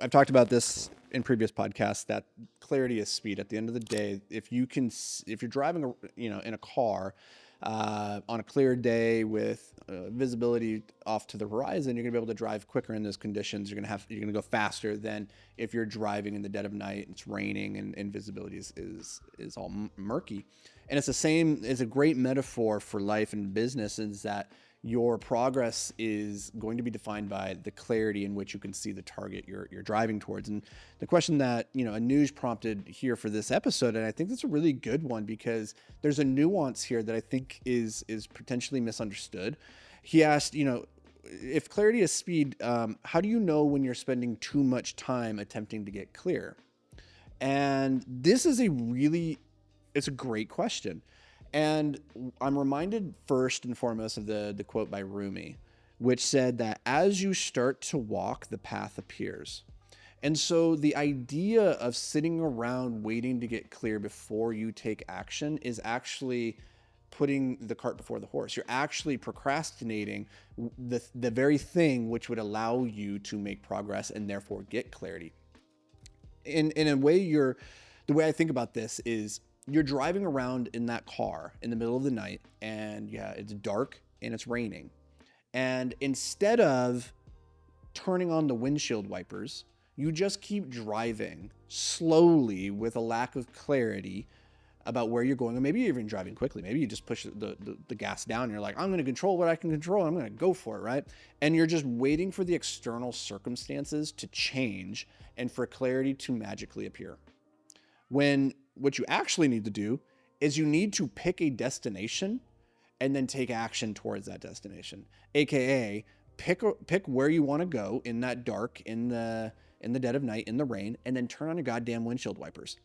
I've talked about this in previous podcasts that clarity is speed. At the end of the day, if you're driving, in a car on a clear day with visibility off to the horizon, you're gonna be able to drive quicker in those conditions. You're gonna go faster than if you're driving in the dead of night. It's raining and visibility is all murky. And it's the same. It's a great metaphor for life and business. Is that your progress is going to be defined by the clarity in which you can see the target you're driving towards. And the question that, Anuj prompted here for this episode, and I think that's a really good one because there's a nuance here that I think is potentially misunderstood. He asked, if clarity is speed, how do you know when you're spending too much time attempting to get clear? And this is it's a great question. And I'm reminded first and foremost of the quote by Rumi, which said that as you start to walk, the path appears. And so the idea of sitting around waiting to get clear before you take action is actually putting the cart before the horse. You're actually procrastinating the very thing which would allow you to make progress and therefore get clarity. In a way, the way I think about this is you're driving around in that car in the middle of the night and it's dark and it's raining. And instead of turning on the windshield wipers, you just keep driving slowly with a lack of clarity about where you're going. Or maybe you're even driving quickly. Maybe you just push the gas down and you're like, I'm going to control what I can control. I'm going to go for it, right? And you're just waiting for the external circumstances to change and for clarity to magically appear. When what you actually need to do is you need to pick a destination and then take action towards that destination. AKA pick where you want to go in that dark, in the dead of night, in the rain, and then turn on your goddamn windshield wipers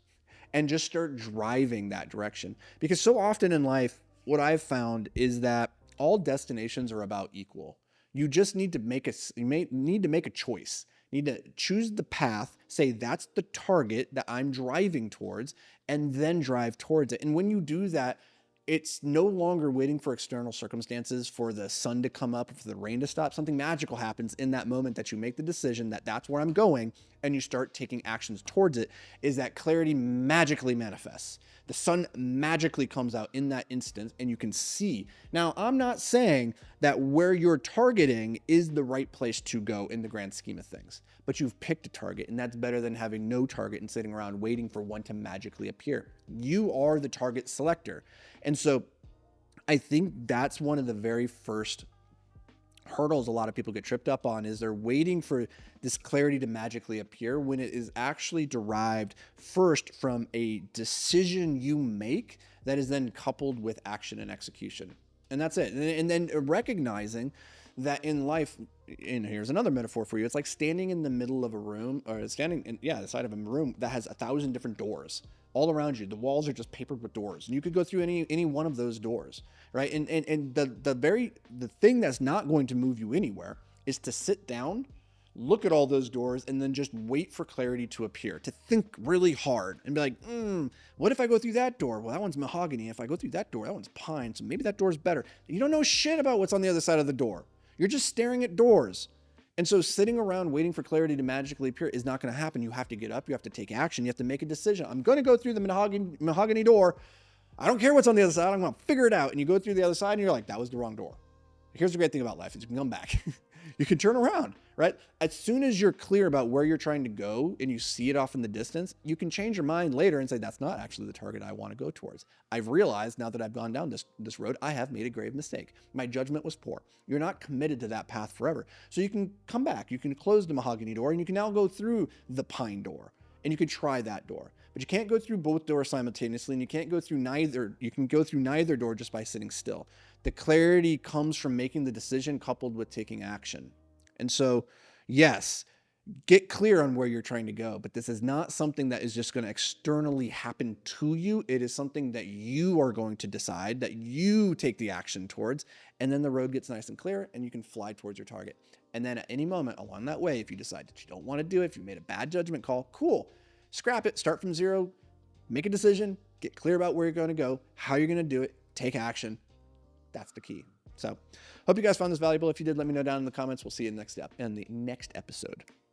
and just start driving that direction. Because so often in life, what I've found is that all destinations are about equal. You just need to make a choice. You need to choose the path, say that's the target that I'm driving towards, and then drive towards it. And when you do that, it's no longer waiting for external circumstances, for the sun to come up, for the rain to stop. Something magical happens in that moment that you make the decision that that's where I'm going, and you start taking actions towards it, is that clarity magically manifests. The sun magically comes out in that instant and you can see. Now, I'm not saying that where you're targeting is the right place to go in the grand scheme of things, but you've picked a target, and that's better than having no target and sitting around waiting for one to magically appear. You are the target selector. And so I think that's one of the very first hurdles a lot of people get tripped up on, is they're waiting for this clarity to magically appear when it is actually derived first from a decision you make that is then coupled with action and execution. And that's it. And then recognizing that in life, and here's another metaphor for you, it's like standing in the middle of a room, or standing in the side of a room that has 1,000 different doors all around you. The walls are just papered with doors, and you could go through any one of those doors, right? And the thing that's not going to move you anywhere is to sit down, look at all those doors, and then just wait for clarity to appear, to think really hard and be like, what if I go through that door? Well, that one's mahogany. If I go through that door, that one's pine. So maybe that door's better. You don't know shit about what's on the other side of the door. You're just staring at doors. And so sitting around waiting for clarity to magically appear is not going to happen. You have to get up. You have to take action. You have to make a decision. I'm going to go through the mahogany door. I don't care what's on the other side. I'm going to figure it out. And you go through the other side and you're like, that was the wrong door. Here's the great thing about life is you can come back. You can turn around, right? As soon as you're clear about where you're trying to go and you see it off in the distance, you can change your mind later and say, that's not actually the target I want to go towards. I've realized now that I've gone down this road, I have made a grave mistake. My judgment was poor. You're not committed to that path forever. So you can come back. You can close the mahogany door and you can now go through the pine door and you can try that door. But you can't go through both doors simultaneously, and you can't go through neither. You can go through neither door just by sitting still. The clarity comes from making the decision coupled with taking action. And so, yes, get clear on where you're trying to go, but this is not something that is just going to externally happen to you. It is something that you are going to decide, that you take the action towards, and then the road gets nice and clear and you can fly towards your target. And then at any moment along that way, if you decide that you don't want to do it, if you made a bad judgment call, cool. Scrap it, start from zero, make a decision, get clear about where you're going to go, how you're going to do it, take action. That's the key. So hope you guys found this valuable. If you did, let me know down in the comments. We'll see you in the next episode.